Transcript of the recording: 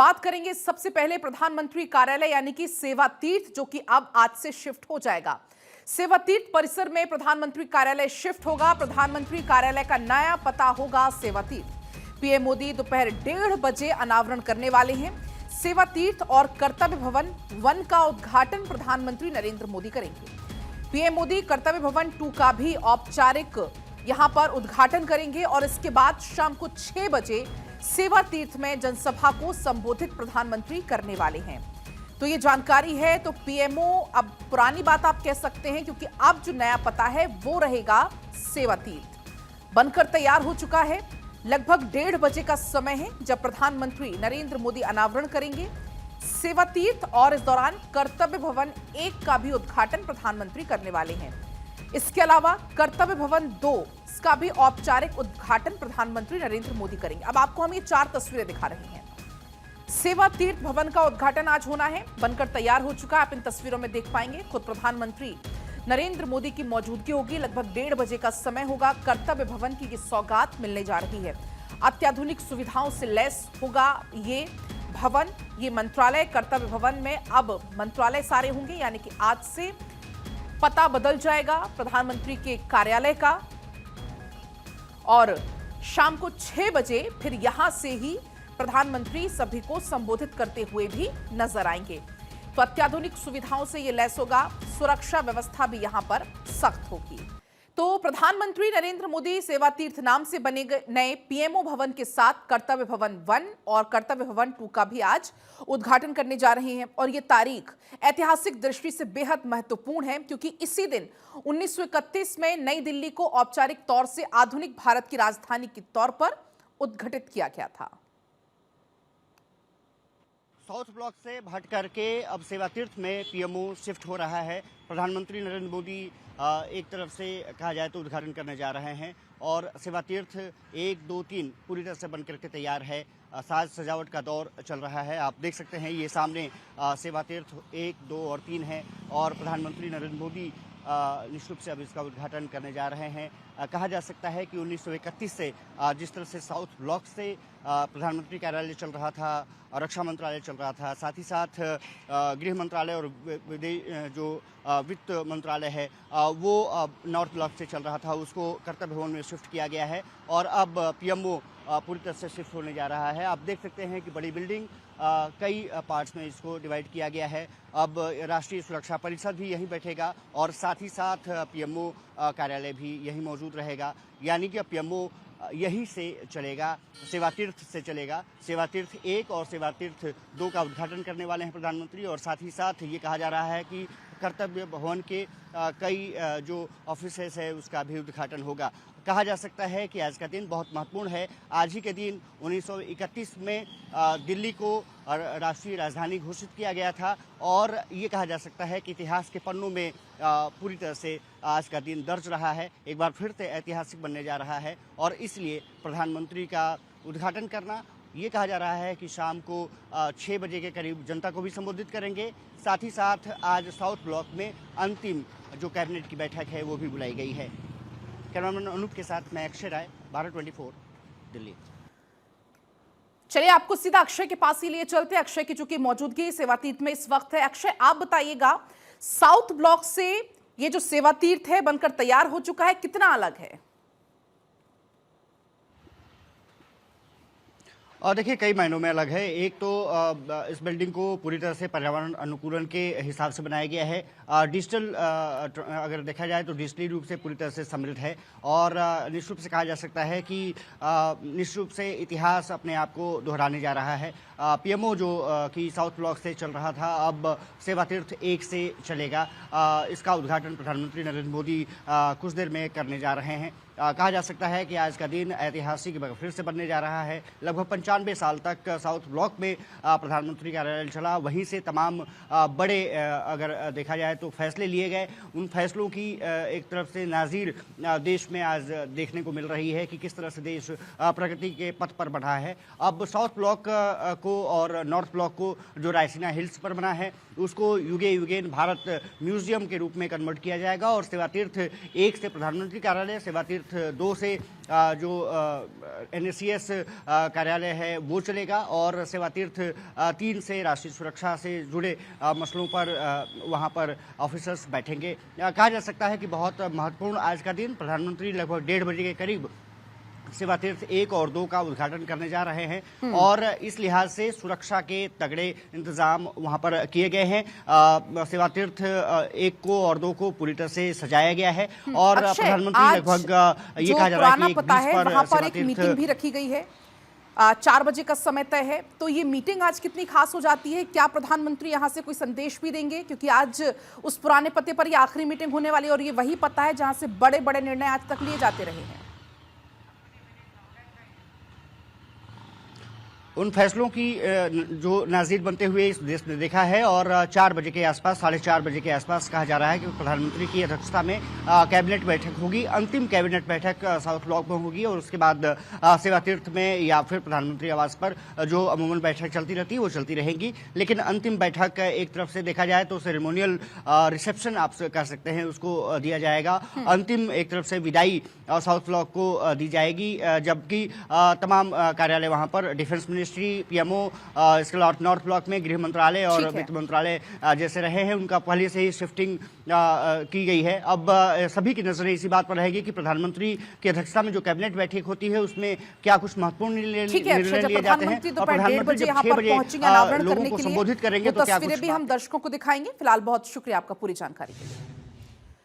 बात करेंगे सबसे पहले प्रधानमंत्री कार्यालय यानी कि सेवा तीर्थ, जो कि अब आज से शिफ्ट हो जाएगा। सेवा तीर्थ परिसर में प्रधानमंत्री कार्यालय शिफ्ट होगा। प्रधानमंत्री कार्यालय का नया पता होगा सेवा तीर्थ। पीएम मोदी दोपहर 1:30 बजे अनावरण करने वाले हैं। सेवा तीर्थ और कर्तव्य भवन 1 का उद्घाटन प्रधानमंत्री नरेंद्र मोदी करेंगे। पीएम मोदी कर्तव्य भवन 2 का भी औपचारिक यहां पर उद्घाटन करेंगे और इसके बाद शाम को 6 बजे सेवा तीर्थ में जनसभा को संबोधित प्रधानमंत्री करने वाले हैं। तो ये जानकारी है। तो पीएमओ अब पुरानी बात आप कह सकते हैं, क्योंकि अब जो नया पता है वो रहेगा सेवा तीर्थ। बनकर तैयार हो चुका है। लगभग 1:30 बजे का समय है जब प्रधानमंत्री नरेंद्र मोदी अनावरण करेंगे सेवा तीर्थ, और इस दौरान कर्तव्य भवन 1 का भी उद्घाटन प्रधानमंत्री करने वाले हैं। इसके अलावा कर्तव्य भवन 2 का भी औपचारिक उद्घाटन प्रधानमंत्री नरेंद्र मोदी करेंगे। अब आपको हम ये 4 तस्वीरें दिखा रहे हैं। सेवा तीर्थ भवन का उद्घाटन आज होना है, बनकर तैयार हो चुका है। आप इन तस्वीरों में देख पाएंगे खुद प्रधानमंत्री नरेंद्र मोदी की मौजूदगी होगी। लगभग 1:30 बजे का समय होगा। कर्तव्य भवन की ये सौगात मिलने जा रही है। अत्याधुनिक सुविधाओं से लैस होगा ये भवन, ये मंत्रालय। कर्तव्य भवन में अब मंत्रालय सारे होंगे, यानी कि आज से पता बदल जाएगा प्रधानमंत्री के कार्यालय का, और शाम को 6 बजे फिर यहां से ही प्रधानमंत्री सभी को संबोधित करते हुए भी नजर आएंगे। तो अत्याधुनिक सुविधाओं से ये लैस होगा। सुरक्षा व्यवस्था भी यहां पर सख्त होगी। तो प्रधानमंत्री नरेंद्र मोदी सेवा तीर्थ नाम से बने नए पीएमओ भवन के साथ कर्तव्य भवन 1 और कर्तव्य भवन 2 का भी आज उद्घाटन करने जा रहे हैं। और ये तारीख ऐतिहासिक दृष्टि से बेहद महत्वपूर्ण है, क्योंकि इसी दिन 1931 में नई दिल्ली को औपचारिक तौर से आधुनिक भारत की राजधानी के तौर पर उद्घाटित किया गया था। साउथ ब्लॉक से भट करके अब सेवा तीर्थ में पीएमओ शिफ्ट हो रहा है। प्रधानमंत्री नरेंद्र मोदी एक तरफ से कहा जाए तो उद्घाटन करने जा रहे हैं, और सेवा तीर्थ 1, 2, 3 पूरी तरह से बन करके तैयार है। साज सजावट का दौर चल रहा है। आप देख सकते हैं ये सामने सेवा तीर्थ 1, 2 और 3 है, और प्रधानमंत्री नरेंद्र मोदी निश्चित रूप से अब इसका उद्घाटन करने जा रहे हैं। कहा जा सकता है कि 1931 से जिस तरह से साउथ ब्लॉक से प्रधानमंत्री कार्यालय चल रहा था, रक्षा मंत्रालय चल रहा था, साथ ही साथ गृह मंत्रालय और जो वित्त मंत्रालय है वो नॉर्थ ब्लॉक से चल रहा था, उसको कर्तव्य भवन में शिफ्ट किया गया है, और अब पीएमओ पूरी तरह से शिफ्ट होने जा रहा है। आप देख सकते हैं कि बड़ी बिल्डिंग कई पार्ट्स में इसको डिवाइड किया गया है। अब राष्ट्रीय सुरक्षा परिषद भी यहीं बैठेगा, और साथ ही साथ पीएमओ कार्यालय भी यहीं मौजूद रहेगा, यानी कि पीएमओ यहीं से चलेगा, सेवा तीर्थ से चलेगा। सेवा तीर्थ 1 और सेवा तीर्थ 2 का उद्घाटन करने वाले हैं प्रधानमंत्री, और साथ ही साथ ये कहा जा रहा है कि कर्तव्य भवन के कई जो ऑफिसेस है उसका भी उद्घाटन होगा। कहा जा सकता है कि आज का दिन बहुत महत्वपूर्ण है। आज ही के दिन 1931 में दिल्ली को राष्ट्रीय राजधानी घोषित किया गया था, और ये कहा जा सकता है कि इतिहास के पन्नों में पूरी तरह से आज का दिन दर्ज रहा है। एक बार फिर से ऐतिहासिक बनने जा रहा है, और इसलिए प्रधानमंत्री का उद्घाटन करना, ये कहा जा रहा है कि शाम को 6 बजे के करीब जनता को भी संबोधित करेंगे। साथ ही साथ आज साउथ ब्लॉक में अंतिम जो कैबिनेट की बैठक है वो भी बुलाई गई है। कैमरामैन अनूप के साथ मैं अक्षय राय, भारत 24 दिल्ली। चलिए आपको सीधा अक्षय के पास ही लिए चलते हैं। अक्षय की चूंकि मौजूदगी सेवा तीर्थ में इस वक्त है। अक्षय, आप बताइएगा, साउथ ब्लॉक से ये जो सेवा तीर्थ है बनकर तैयार हो चुका है, कितना अलग है? और देखिए कई मायनों में अलग है। एक तो इस बिल्डिंग को पूरी तरह से पर्यावरण अनुकूलन के हिसाब से बनाया गया है। डिजिटल अगर देखा जाए तो डिजिटली रूप से पूरी तरह से समृद्ध है, और निश्चित रूप से कहा जा सकता है कि निश्चित रूप से इतिहास अपने आप को दोहराने जा रहा है। पीएमओ जो कि साउथ ब्लॉक से चल रहा था अब सेवा तीर्थ 1 से चलेगा। इसका उद्घाटन प्रधानमंत्री नरेंद्र मोदी कुछ देर में करने जा रहे हैं। कहा जा सकता है कि आज का दिन ऐतिहासिक फिर से बनने जा रहा है। लगभग 95 साल तक साउथ ब्लॉक में प्रधानमंत्री कार्यालय चला, वहीं से तमाम बड़े अगर देखा जाए तो फैसले लिए गए। उन फैसलों की एक तरफ से नाज़ीर देश में आज देखने को मिल रही है कि किस तरह से देश प्रगति के पथ पर बढ़ा है। अब साउथ ब्लॉक को और नॉर्थ ब्लॉक को जो रायसीना हिल्स पर बना है उसको युगे युगेन भारत म्यूजियम के रूप में कन्वर्ट किया जाएगा, और सेवा तीर्थ 1 से प्रधानमंत्री कार्यालय, सेवा तीर्थ तीर्थ 2 से जो NSCS कार्यालय है वो चलेगा और सेवा तीर्थ 3 से राष्ट्रीय सुरक्षा से जुड़े मसलों पर वहां पर ऑफिसर्स बैठेंगे। कहा जा सकता है कि बहुत महत्वपूर्ण आज का दिन, प्रधानमंत्री लगभग 1:30 बजे के करीब सेवा तीर्थ 1 और 2 का उद्घाटन करने जा रहे हैं और इस लिहाज से सुरक्षा के तगड़े इंतजाम वहां पर किए गए हैं। सेवा तीर्थ 1 को और 2 को पूरी तरह से सजाया गया है और प्रधानमंत्री लगभग ये कहा जा रहा है कि 1:20 पर वहां पर एक मीटिंग भी रखी गई है, 4 बजे का समय तय है। तो ये मीटिंग आज कितनी खास हो जाती है? क्या प्रधानमंत्री यहां से कोई संदेश भी देंगे? क्योंकि आज उस पुराने पते पर ये आखिरी मीटिंग होने वाली है और ये वही पता है जहां से बड़े बड़े निर्णय आज तक लिए जाते रहे हैं। उन फैसलों की जो नाज़ीर बनते हुए इस देश ने देखा है और 4 बजे के आसपास, 4:30 बजे के आसपास कहा जा रहा है कि प्रधानमंत्री की अध्यक्षता में कैबिनेट बैठक होगी। अंतिम कैबिनेट बैठक साउथ ब्लॉक में होगी और उसके बाद सेवा तीर्थ में या फिर प्रधानमंत्री आवास पर जो अमूमन बैठक चलती रहती है वो चलती रहेंगी। लेकिन अंतिम बैठक एक तरफ से देखा जाए तो सेरेमोनियल रिसेप्शन आप कह सकते हैं उसको दिया जाएगा। अंतिम एक तरफ से विदाई साउथ ब्लॉक को दी जाएगी, जबकि तमाम कार्यालय वहां पर डिफेंस मिनिस्ट्री, PMO, इसके अलावा नॉर्थ ब्लॉक में गृह मंत्रालय और वित्त मंत्रालय जैसे रहे हैं उनका पहले से ही शिफ्टिंग की गई है। अब सभी की नजरें इसी बात पर रहेगी कि प्रधानमंत्री की अध्यक्षता में जो कैबिनेट बैठक होती है उसमें क्या कुछ महत्वपूर्ण निर्णय लिए जाते हैं और प्रधानमंत्री जब 6 बजे लोगों को संबोधित करेंगे तो क्या कुछ तस्वीरें भी हम दर्शकों को दिखाएंगे। फिलहाल बहुत शुक्रिया आपका पूरी जानकारी के लिए।